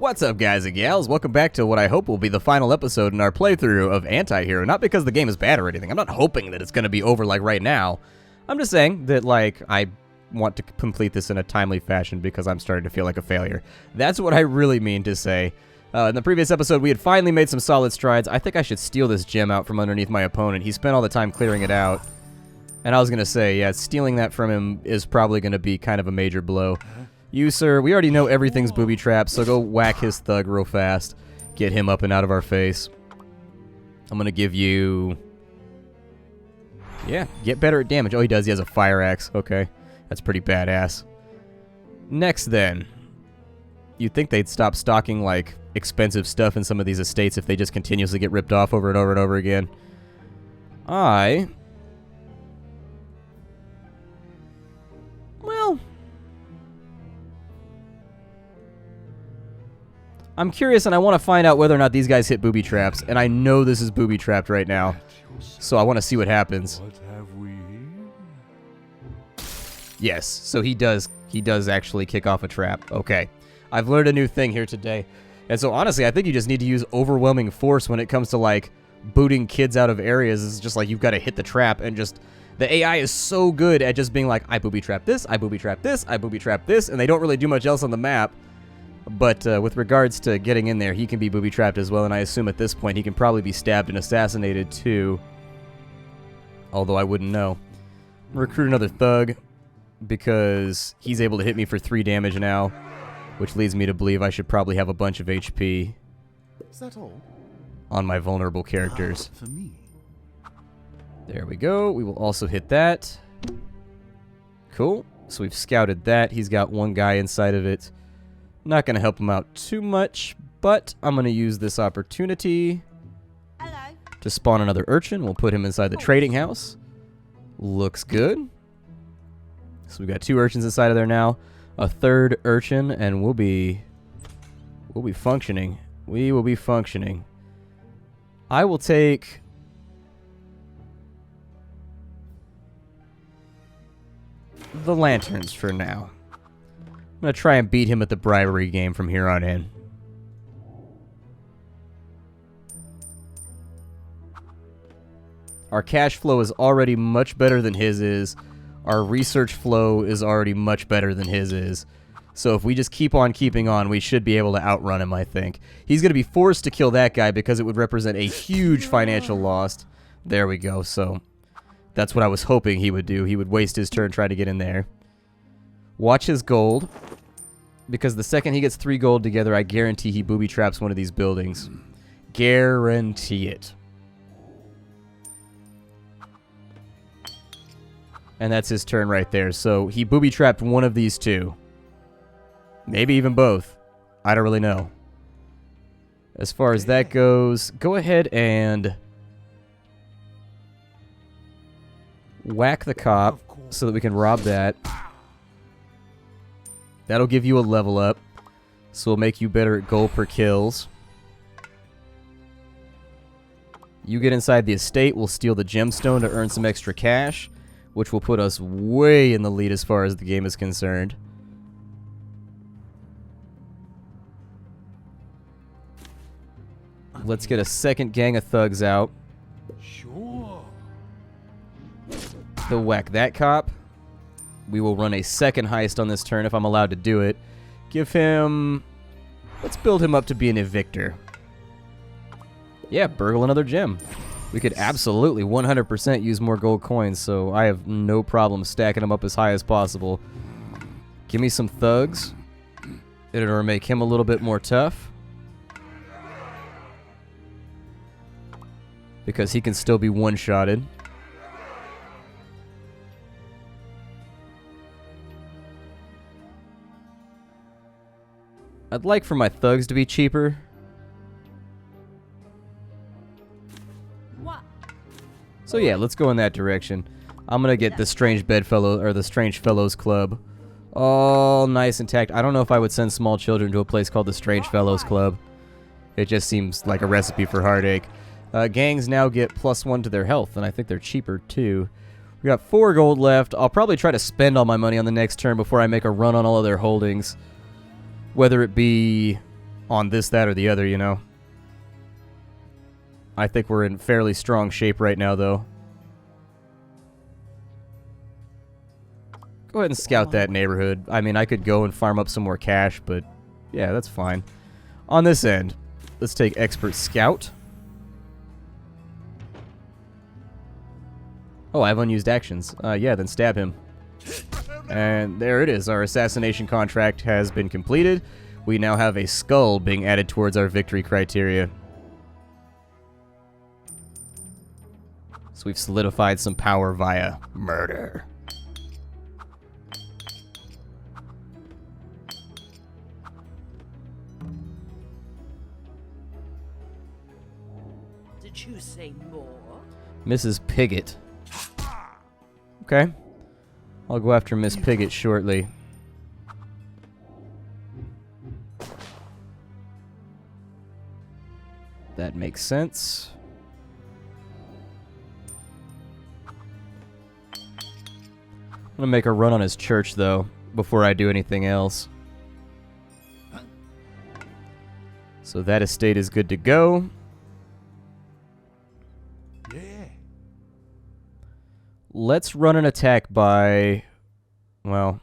What's up, guys and gals? Welcome back to what I hope will be the final episode in our playthrough of Antihero. Not because the game is bad or anything. I'm not hoping that it's going to be over, like, right now. I'm just saying that, like, I want to complete this in a timely fashion because I'm starting to feel like a failure. That's what I really mean to say. In the previous episode, we had finally made some solid strides. I think I should steal this gem out from underneath my opponent. He spent all the time clearing it out. And I was going to say, yeah, stealing that from him is probably going to be kind of a major blow. You, sir, we already know everything's booby-trapped, so go whack his thug real fast. Get him up and out of our face. I'm going to give you... Yeah, get better at damage. Oh, he does. He has a fire axe. Okay, that's pretty badass. Next, then. You'd think they'd stop stocking, like, expensive stuff in some of these estates if they just continuously get ripped off over and over and over again. Well... I'm curious, and I want to find out whether or not these guys hit booby traps, and I know this is booby trapped right now, so I want to see what happens. What have we here? Yes, so he does actually kick off a trap. Okay, I've learned a new thing here today, and so honestly, I think you just need to use overwhelming force when it comes to, like, booting kids out of areas. It's just like you've got to hit the trap, and just the AI is so good at just being like, I booby trap this, I booby trap this, I booby trap this, and they don't really do much else on the map. But with regards to getting in there, he can be booby-trapped as well, and I assume at this point he can probably be stabbed and assassinated too. Although I wouldn't know. Recruit another thug, because he's able to hit me for 3 damage now, which leads me to believe I should probably have a bunch of HP. Is that all? On my vulnerable characters. For me. There we go. We will also hit that. Cool. So we've scouted that. He's got one guy inside of it. Not going to help him out too much, but I'm going to use this opportunity to spawn another urchin. We'll put him inside the trading house. Looks good. So we've got 2 urchins inside of there now. A 3rd urchin, and we'll be functioning. We will be functioning. I will take... the lanterns for now. I'm going to try and beat him at the bribery game from here on in. Our cash flow is already much better than his is. Our research flow is already much better than his is. So if we just keep on keeping on, we should be able to outrun him, I think. He's going to be forced to kill that guy because it would represent a huge financial loss. There we go. So that's what I was hoping he would do. He would waste his turn trying to get in there. Watch his gold, because the second he gets 3 gold together, I guarantee he booby traps one of these buildings. Guarantee it. And that's his turn right there. So he booby trapped one of these 2. Maybe even both. I don't really know. As far as that goes, go ahead and whack the cop so that we can rob that. That'll give you a level up, so it'll make you better at gold per kills. You get inside the estate, we'll steal the gemstone to earn some extra cash, which will put us way in the lead as far as the game is concerned. Let's get a second gang of thugs out. Sure. They'll whack that cop. We will run a second heist on this turn if I'm allowed to do it. Give him... let's build him up to be an evictor. Yeah, burgle another gem. We could absolutely 100% use more gold coins, so I have no problem stacking them up as high as possible. Give me some thugs. It'll make him a little bit more tough, because he can still be one-shotted. I'd like for my thugs to be cheaper. So yeah, let's go in that direction. I'm gonna get the Strange Bedfellow, or the Strange Fellows Club, all nice and tacked. I don't know if I would send small children to a place called the Strange Fellows Club. It just seems like a recipe for heartache. Gangs now get +1 to their health, and I think they're cheaper too. We got 4 gold left. I'll probably try to spend all my money on the next turn before I make a run on all of their holdings. Whether it be on this, that, or the other, you know. I think we're in fairly strong shape right now, though. Go ahead and scout that neighborhood. I mean, I could go and farm up some more cash, but yeah, that's fine. On this end, let's take Expert Scout. Oh, I have unused actions. Yeah, then stab him. And there it is. Our assassination contract has been completed. We now have a skull being added towards our victory criteria. So we've solidified some power via murder. Did you say more? Mrs. Pigott. Okay. I'll go after Miss Pigott shortly. That makes sense. I'm gonna make a run on his church, though, before I do anything else. So that estate is good to go. Yeah. Let's run an attack by... Well,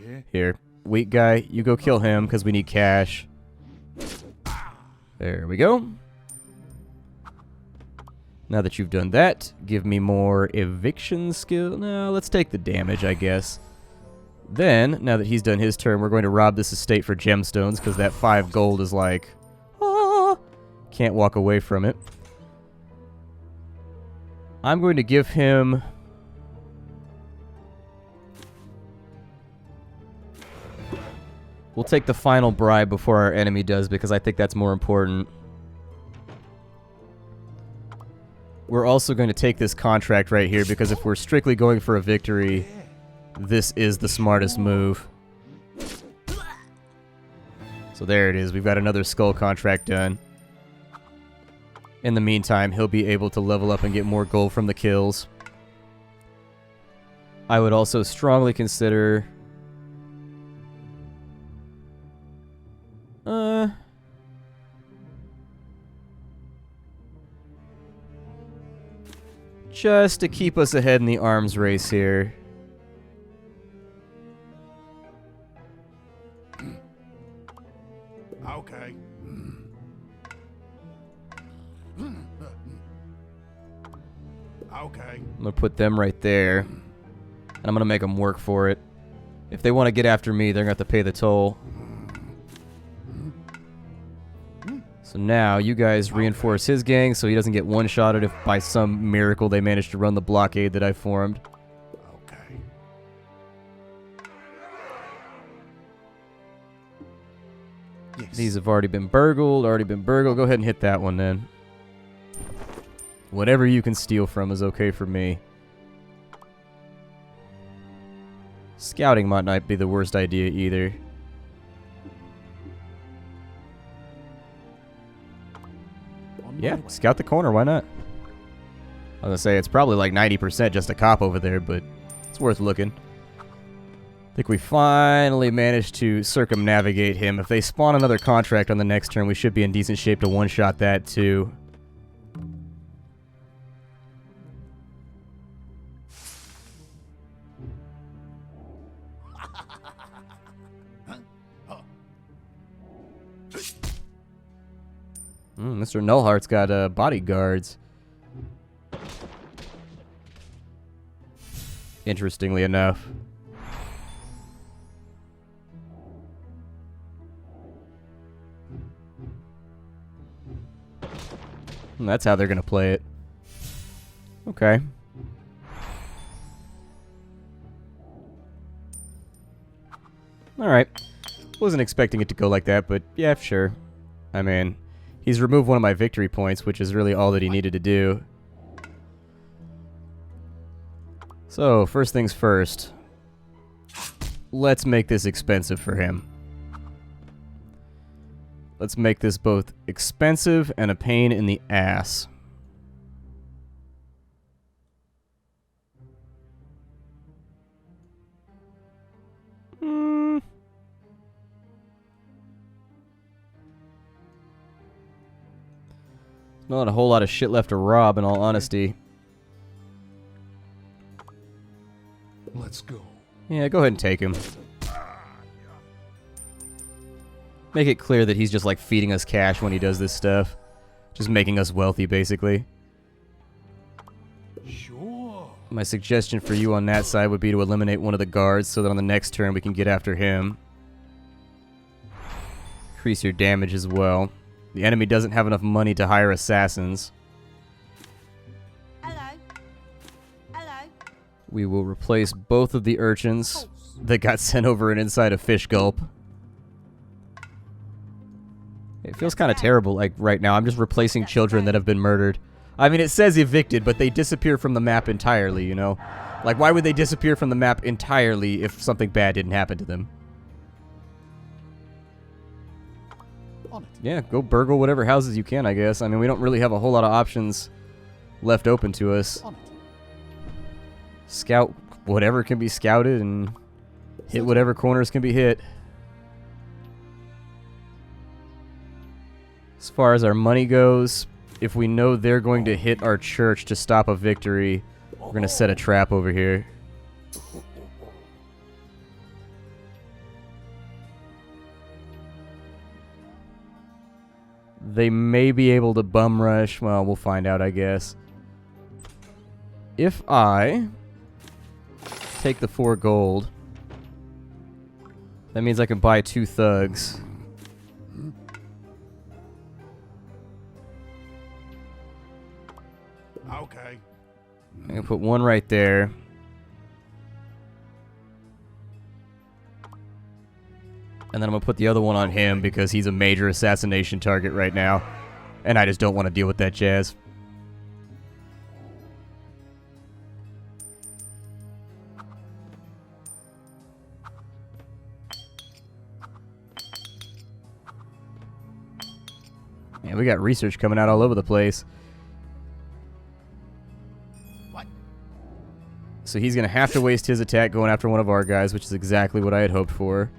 Yeah. here. Weak guy, you go kill him, because we need cash. There we go. Now that you've done that, give me more eviction skill. No, let's take the damage, I guess. Then, now that he's done his turn, we're going to rob this estate for gemstones, because that 5 gold is like... Ah, can't walk away from it. I'm going to give him... We'll take the final bribe before our enemy does, because I think that's more important. We're also going to take this contract right here, because if we're strictly going for a victory, this is the smartest move. So there it is. We've got another skull contract done. In the meantime, he'll be able to level up and get more gold from the kills. I would also strongly consider... just to keep us ahead in the arms race here. Okay. Okay. I'm going to put them right there. And I'm going to make them work for it. If they want to get after me, they're going to have to pay the toll. So now, you guys reinforce his gang so he doesn't get one-shotted if by some miracle they manage to run the blockade that I formed. Okay. Yes. These have already been burgled, Go ahead and hit that one then. Whatever you can steal from is okay for me. Scouting might not be the worst idea either. Yeah, scout the corner, why not? I was gonna say, it's probably like 90% just a cop over there, but it's worth looking. I think we finally managed to circumnavigate him. If they spawn another contract on the next turn, we should be in decent shape to one-shot that too. Mr. Nullheart's got bodyguards. Interestingly enough. That's how they're going to play it. Okay. Alright. Wasn't expecting it to go like that, but yeah, sure. I mean... He's removed one of my victory points, which is really all that he needed to do. So, first things first. Let's make this expensive for him. Let's make this both expensive and a pain in the ass. Not a whole lot of shit left to rob, in all honesty. Let's go. Yeah, go ahead and take him. Make it clear that he's just like feeding us cash when he does this stuff. Just making us wealthy, basically. Sure. My suggestion for you on that side would be to eliminate one of the guards so that on the next turn we can get after him. Increase your damage as well. The enemy doesn't have enough money to hire assassins. Hello. Hello. We will replace both of the urchins that got sent over and inside a fish gulp. It feels kind of terrible, like, right now. I'm just replacing children that have been murdered. I mean, it says evicted, but they disappear from the map entirely, you know? Like, why would they disappear from the map entirely if something bad didn't happen to them? On it. Yeah, go burgle whatever houses you can, I guess. I mean, we don't really have a whole lot of options left open to us. On it. Scout whatever can be scouted and hit whatever corners can be hit. As far as our money goes, if we know they're going to hit our church to stop a victory, we're going to set a trap over here. They may be able to bum rush. Well, we'll find out, I guess. If I take the 4 gold, that means I can buy 2 thugs. Okay. I'm going to put 1 right there. And then I'm going to put the other one on him because he's a major assassination target right now. And I just don't want to deal with that jazz. Man, we got research coming out all over the place. What? So he's going to have to waste his attack going after one of our guys, which is exactly what I had hoped for.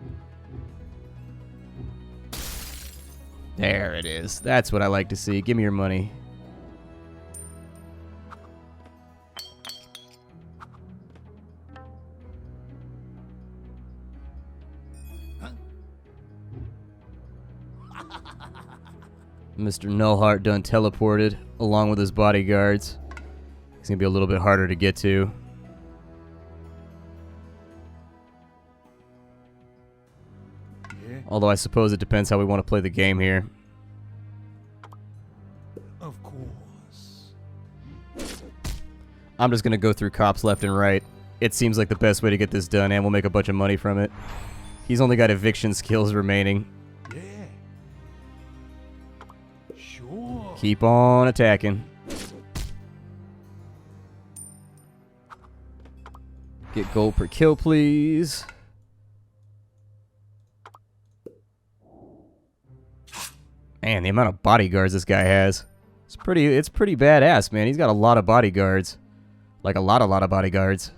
There it is. That's what I like to see. Give me your money. Mr. Nullheart done teleported along with his bodyguards. He's going to be a little bit harder to get to. Yeah. Although I suppose it depends how we want to play the game here. Of course. I'm just going to go through cops left and right. It seems like the best way to get this done, and we'll make a bunch of money from it. He's only got eviction skills remaining. Yeah. Sure. Keep on attacking. Get gold per kill, please. Man, the amount of bodyguards this guy has. It's pretty badass, man. He's got a lot of bodyguards. Like a lot of bodyguards.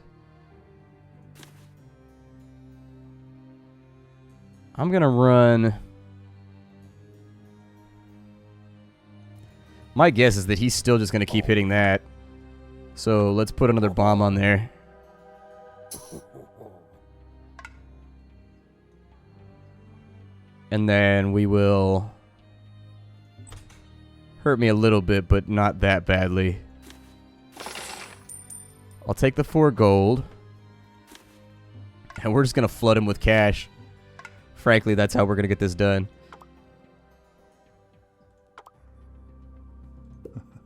I'm gonna run... My guess is that he's still just gonna keep hitting that. So let's put another bomb on there. And then we will... hurt me a little bit, but not that badly. I'll take the 4 gold. And we're just going to flood him with cash. Frankly, that's how we're going to get this done.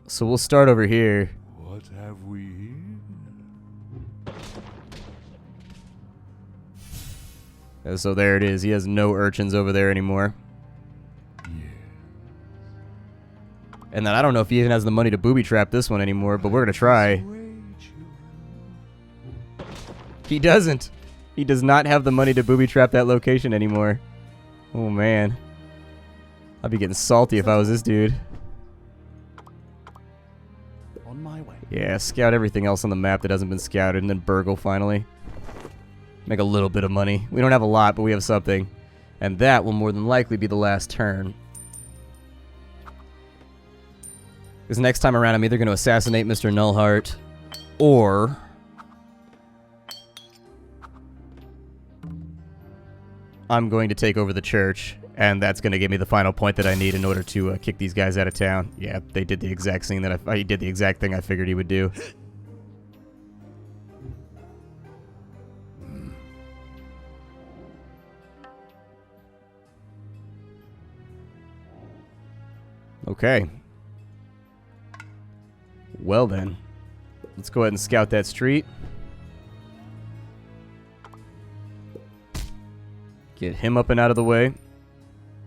So we'll start over here. What have we here? And so there it is. He has no urchins over there anymore. And then I don't know if he even has the money to booby trap this one anymore, but we're going to try. He doesn't. He does not have the money to booby trap that location anymore. Oh, man. I'd be getting salty if I was this dude. On my way. Yeah, scout everything else on the map that hasn't been scouted, and then burgle finally. Make a little bit of money. We don't have a lot, but we have something. And that will more than likely be the last turn. Because next time around, I'm either going to assassinate Mr. Nullheart, or I'm going to take over the church, and that's going to give me the final point that I need in order to kick these guys out of town. Yeah, they did the exact thing that he did the exact thing I figured he would do. Okay. Well then, let's go ahead and scout that street. Get him up and out of the way.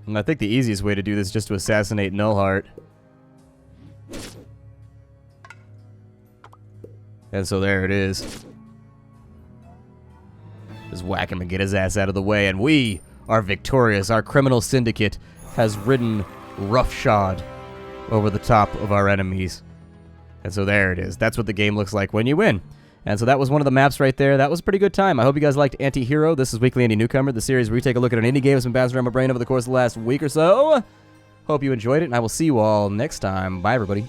And I think the easiest way to do this is just to assassinate Nullheart. And so there it is. Just whack him and get his ass out of the way. And we are victorious. Our criminal syndicate has ridden roughshod over the top of our enemies. And so there it is. That's what the game looks like when you win. And so that was one of the maps right there. That was a pretty good time. I hope you guys liked Antihero. This is Weekly Indie Newcomer, the series where we take a look at an indie game that's been bouncing around my brain over the course of the last week or so. Hope you enjoyed it, and I will see you all next time. Bye, everybody.